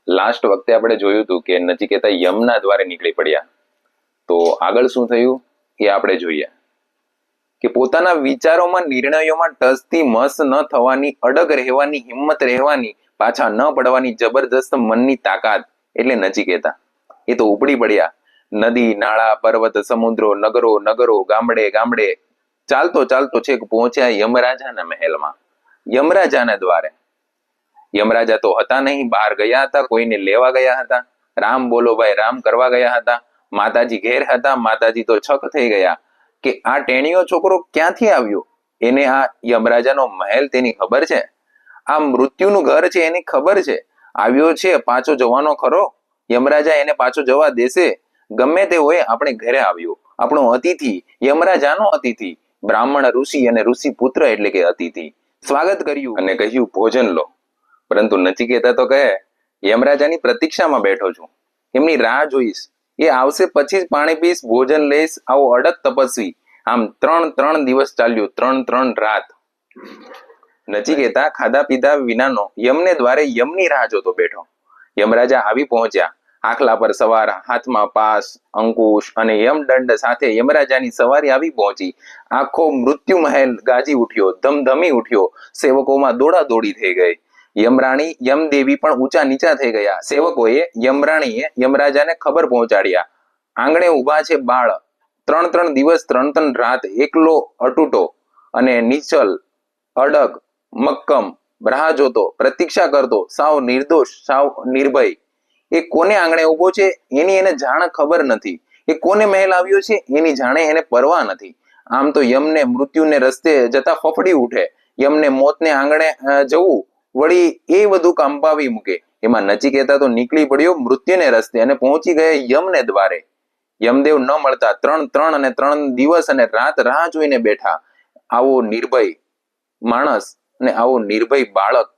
Last વખતે આપણે જોયું હતું કે નચિકેતા યમના દ્વારે નીકળી પડ્યા. તો આગળ શું થયું એ આપણે જોઈએ કે પોતાના વિચારોમાં, નિર્ણયોમાં ટસથી મસ ન થવાની, અડગ રહેવાની, હિંમત રહેવાની, પાછા ન પડવાની જબરજસ્ત મનની તાકાત એટલે નચિકેતા. એ તો ઉપડી પડ્યા. નદી, નાળા, પર્વત, સમુદ્રો, નગરો, ગામડે ગામડે ચાલતો ચાલતો છેક પહોંચ્યા યમરાજાના મહેલમાં, યમરાજાના દ્વારે. યમરાજા તો હતા નહીં, બહાર ગયા હતા, કોઈને લેવા ગયા હતા. રામ બોલો ભાઈ રામ કરવા ગયા હતા. માતાજી ઘેર હતા, માતાજી તો છક થઈ ગયા કે આ ટેણીયો છોકરો ક્યાંથી આવ્યો. એને આ યમરાજાનો મહેલ તેની ખબર છે, આ મૃત્યુનું ઘર છે એની ખબર છે. આવ્યો છે પાછો જવાનો ખરો? યમરાજા એને પાછો જવા દેશે? ગમે તે હોય, આપણે ઘરે આવ્યો, આપણો અતિથિ, યમરાજાનો અતિથિ, બ્રાહ્મણ ઋષિ અને ઋષિ પુત્ર એટલે કે અતિથિ. સ્વાગત કર્યું અને કહ્યું ભોજન લો. પરંતુ નચિકેતા તો કહે યમરાજાની પ્રતીક્ષામાં બેઠો છું, એમની રાહ જોઈશ, એ આવશે પછી જ પાણી પીશ, ભોજન લઈશ. આવો અડગ તપસ્વી. આમ 3 દિવસ ચાલ્યું, 3 રાત. નચિકેતા ખાધા પીધા વિનાનો યમને દ્વારે યમની રાહ જોતો બેઠો. યમરાજા આવી પહોંચ્યા, આખલા પર સવાર, હાથમાં પાસ, અંકુશ અને યમદંડ સાથે યમરાજાની સવારી આવી પહોંચી. આખો મૃત્યુ મહેલ ગાજી ઉઠ્યો, ધમધમી ઉઠ્યો. સેવકોમાં દોડા દોડી થઈ ગઈ. યમરાણી, યમદેવી પણ ઊંચા નીચા થઈ ગયા. સેવકોએ, યમરાણીએ યમરાજાને ખબર પહોંચાડ્યા. આંગણે ઉભા છે બાળ. 3 દિવસ 3 રાત એકલો, અટૂટો અને નિશ્ચલ, અડગ, મક્કમ, રાહ જોતો, પ્રતીક્ષા કરતો, સાવ નિર્દોષ, સાવ નિર્ભય. એ કોને આંગણે ઉભો છે એની એને જાણ ખબર નથી. એ કોને મહેલ આવ્યો છે એની જાણે એને પરવા નથી. આમ તો યમને મૃત્યુને રસ્તે જતા ફફડી ઉઠે. યમને મોતને આંગણે જવું વળી એ બધું કંપાવી મૂકે. એમાં નચિકેતા તો નીકળી પડ્યો મૃત્યુને રસ્તે અને પહોંચી ગયા યમને દ્વારે. યમદેવ ન મળતા 3 દિવસ અને રાત રાહ જોઈને બેઠા. આવો નિર્ભય માણસ અને આવો નિર્ભય બાળક,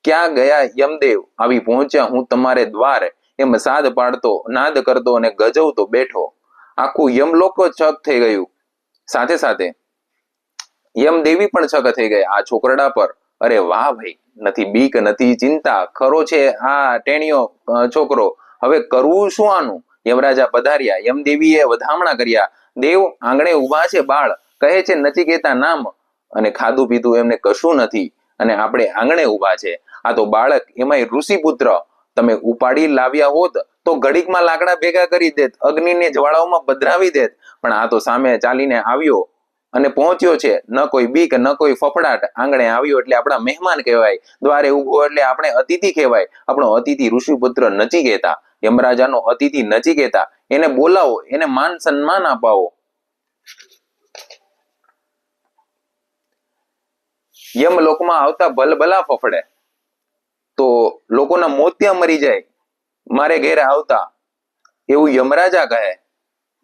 ક્યાં ગયા યમદેવ? આવી પહોંચ્યા હું તમારે દ્વારે, એમ સાદ પાડતો, નાદ કરતો અને ગજવતો બેઠો. આખું યમલોક છક થઈ ગયું. સાથે સાથે યમદેવી પણ છક થઈ ગયા આ છોકરડા પર. અરે વાહ ભાઈ, નથી બીક નથી ચિંતા, ખરો છે આ ટેણીયો છોકરો, હવે કરવું શું આનું? યમરાજા પધાર્યા. યમદેવીએ વધામણા કર્યા. દેવ, આંગણે ઉભા છે બાળ, કહે છે નચિકેતા નામ, અને ખાધું પીધું એમને કશું નથી, અને આપણે આંગણે ઉભા છે. આ તો બાળક, એમાંય ઋષિપુત્ર. તમે ઉપાડી લાવ્યા હોત તો ઘડીકમાં લાકડા ભેગા કરી દેત, અગ્નિને જ્વાળાઓમાં પધરાવી દેત. પણ આ તો સામે ચાલીને આવ્યો અને પહોંચ્યો છે. ન કોઈ બીક, ન કોઈ ફફડાટ. આંગણે આવ્યો એટલે આપણા મહેમાન કહેવાય, દ્વારે ઉભો એટલે આપણે અતિથિ કહેવાય. આપણો અતિથિ ઋષિપુત્ર નચિકેતા, યમરાજાનો અતિથિ નચિકેતા. એને બોલાવો, એને માન સન્માન અપાવો. યમલોકમાં આવતા ભલભલા ફફડે તો લોકોના મોતિયા મરી જાય મારે ઘેરે આવતા, એવું યમરાજા કહે.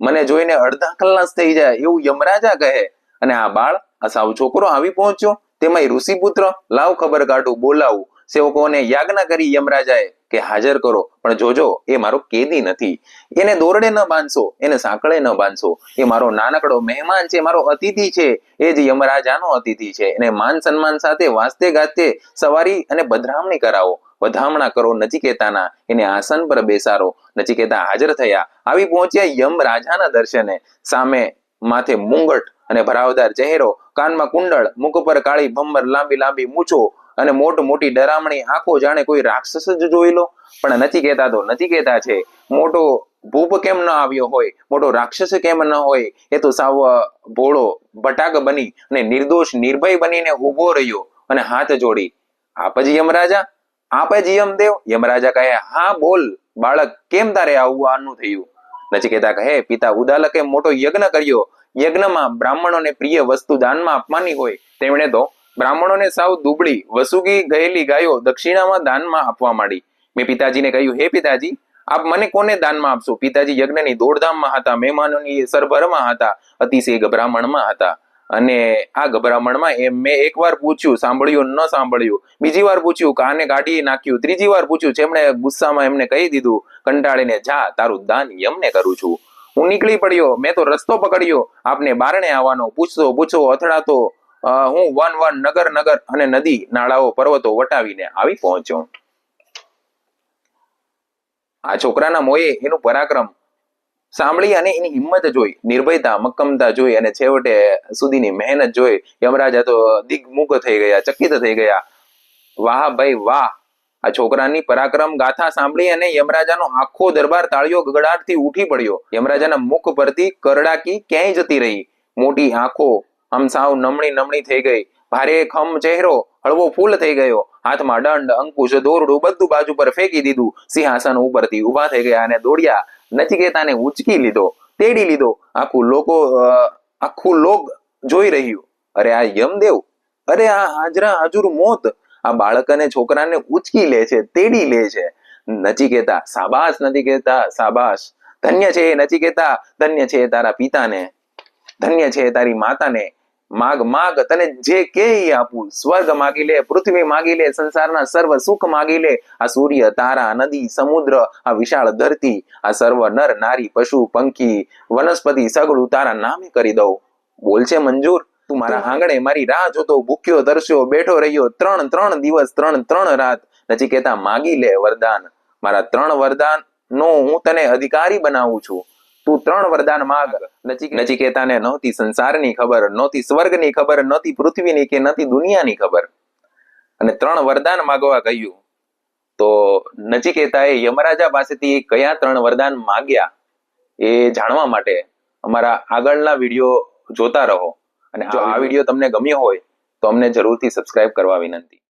મને જોઈને અડધા કલાક થઈ જાય એવું યમરાજા કહે. અને આ બાળ, આ સાવ છોકરો આવી પહોંચ્યો, તેમાંય ઋષિપુત્ર. લાવ ખબર કાઢું, બોલાવું. સેવકોને યાજ્ઞા કરી યમરાજાએ કે હાજર કરો, પણ જોજો એ મારો કેદી નથી. એને દોરડે ન બાંધશો, એને સાંકળે ન બાંધશો. એ મારો નાનકડો મહેમાન છે, મારો અતિથિ છે. એ જ યમરાજાનો અતિથિ છે. એને માન સન્માન સાથે વાસ્તે ગાતે સવારી અને પધરામણી કરાવો. વધામણા કરો નચિકેતાના, એને આસન પર બેસારો. નચિકેતા હાજર થયા. આવી પહોંચ્યા યમરાજાના દર્શને. સામે માથે મુંગટ અને ભરાવદાર ચહેરો, કાનમાં કુંડળ, મુખ પર કાળી ભમ્બર, લાંબી લાંબી મૂછો અને મોટી ડરામણી આંખો, જાણે કોઈ રાક્ષસ જ જોઈ લો. પણ નચિકેતા તો નચિકેતા છે. મોટો ભૂપ કેમ ન આવ્યો હોય, મોટો રાક્ષસ કેમ ન હોય, એ તો સાવ ભોળો બટાક બની અને નિર્દોષ નિર્ભય બનીને ઉભો રહ્યો અને હાથ જોડી. આપ જ યમરાજા? આપ જ યમદેવ? યમરાજા કહે, હા બોલ બાળક, કેમ તારે આવવાનું થયું? નચિકેતા કહે, પિતા ઉદાલકે મોટો યજ્ઞ કર્યો. યજ્ઞમાં બ્રાહ્મણોને પ્રિય વસ્તુ દાનમાં આપવાની હોય. તેમણે તો બ્રાહ્મણોને સાવ દુબળી વસુગી ગયેલી ગાયો દક્ષિણામાં દાનમાં આપવા માંડી. મેં પિતાજીને કહ્યું, હે પિતાજી, આપ મને કોને દાનમાં આપશો? પિતાજી યજ્ઞની દોડધામમાં હતા, મહેમાનોની સરભરમાં હતા, અતિશય ગભરામણમાં હતા. અને આ ગભરામણમાં મેં એકવાર પૂછ્યું, સાંભળ્યું ન સાંભળ્યું, બીજી વાર પૂછ્યું, કાને કાઢી નાખ્યું, ત્રીજી વાર પૂછ્યું, જેમણે ગુસ્સામાં એમને કહી દીધું, કંટાળીને જા, તારું દાન યમને કરું છું. હું નીકળી પડ્યો, મેં તો રસ્તો પકડ્યો આપને બારણે આવવાનો. પૂછો અથડાતો હું વન નગર અને નદી નાળાઓ પર્વતો વટાવીને આવી પહોંચ્યો. આ છોકરાના મોએ એનું પરાક્રમ સાંભળી અને એની હિંમત જોઈ, નિર્ભયતા, મક્કમતા જોઈ અને છેવટે સુધીની મહેનત જોઈ યમરાજા તો દિગ્મુખ થઈ ગયા, ચકિત થઈ ગયા. વાહ ભાઈ વાહ! આ છોકરાની પરાક્રમ ગાથા સાંભળી અને યમરાજાનો આખો દરબાર તાળીઓ ગગડાટથી ઉઠી પડ્યો. યમરાજાના મુખ પરથી કરડાકી ક્યાંય જતી રહી. મોટી આંખો આમ સાવ નમણી નમણી થઈ ગઈ. ભારે ખમ ચહેરો હળવો ફૂલ થઈ ગયો. હાથમાં દંડ, અંકુશ, દોરડું બધું બાજુ પર ફેંકી દીધું. સિંહાસન ઉપરથી ઊભા થઈ ગયા અને દોડ્યા. નચિકેતાને ઉંચકી લીધો, તેડી લીધો. આખું લોક જોઈ રહ્યું. અરે આ યમદેવ, અરે આ હાજરા હાજુર મોત આ બાળક અને છોકરાને ઉચકી લે છે, તેડી લે છે. નચિકેતા, સાબાસ નચિકેતા, સાબાસ. ધન્ય છે નચિકેતા, ધન્ય છે તારા પિતાને, ધન્ય છે તારી માતાને. માગ માગ, તને જે કે આપું. સ્વર્ગ માગી લે, પૃથ્વી માગી લે, સંસારના સર્વ સુખ માગી લે. આ સૂર્ય, તારા, નદી, સમુદ્ર, આ વિશાળ ધરતી, આ સર્વ નર નારી, પશુ પંખી, વનસ્પતિ સગળું તારા નામે કરી દઉં. બોલ છે મંજૂર? તું મારા આંગણે મારી રાહ જોતો ભૂખ્યો તરસ્યો બેઠો રહ્યો 3 દિવસ 3 રાત. નચિકેતા માગી લે વરદાન. મારા 3 વરદાન નો હું તને અધિકારી બનાવું છું. તું 3 વરદાન માગ. નચિકેતાને નહોતી સંસારની ખબર, નહોતી સ્વર્ગની ખબર, નહોતી પૃથ્વીની કે નહોતી દુનિયાની ખબર. અને 3 વરદાન માગવા કહ્યું. તો નચિકેતાએ યમરાજા પાસેથી કયા 3 વરદાન માગ્યા એ જાણવા માટે અમારા આગળના વિડીયો જોતા રહો. અને જો આ વિડીયો તમને ગમ્યો હોય તો અમને જરૂરથી સબસ્ક્રાઇબ કરવા વિનંતી.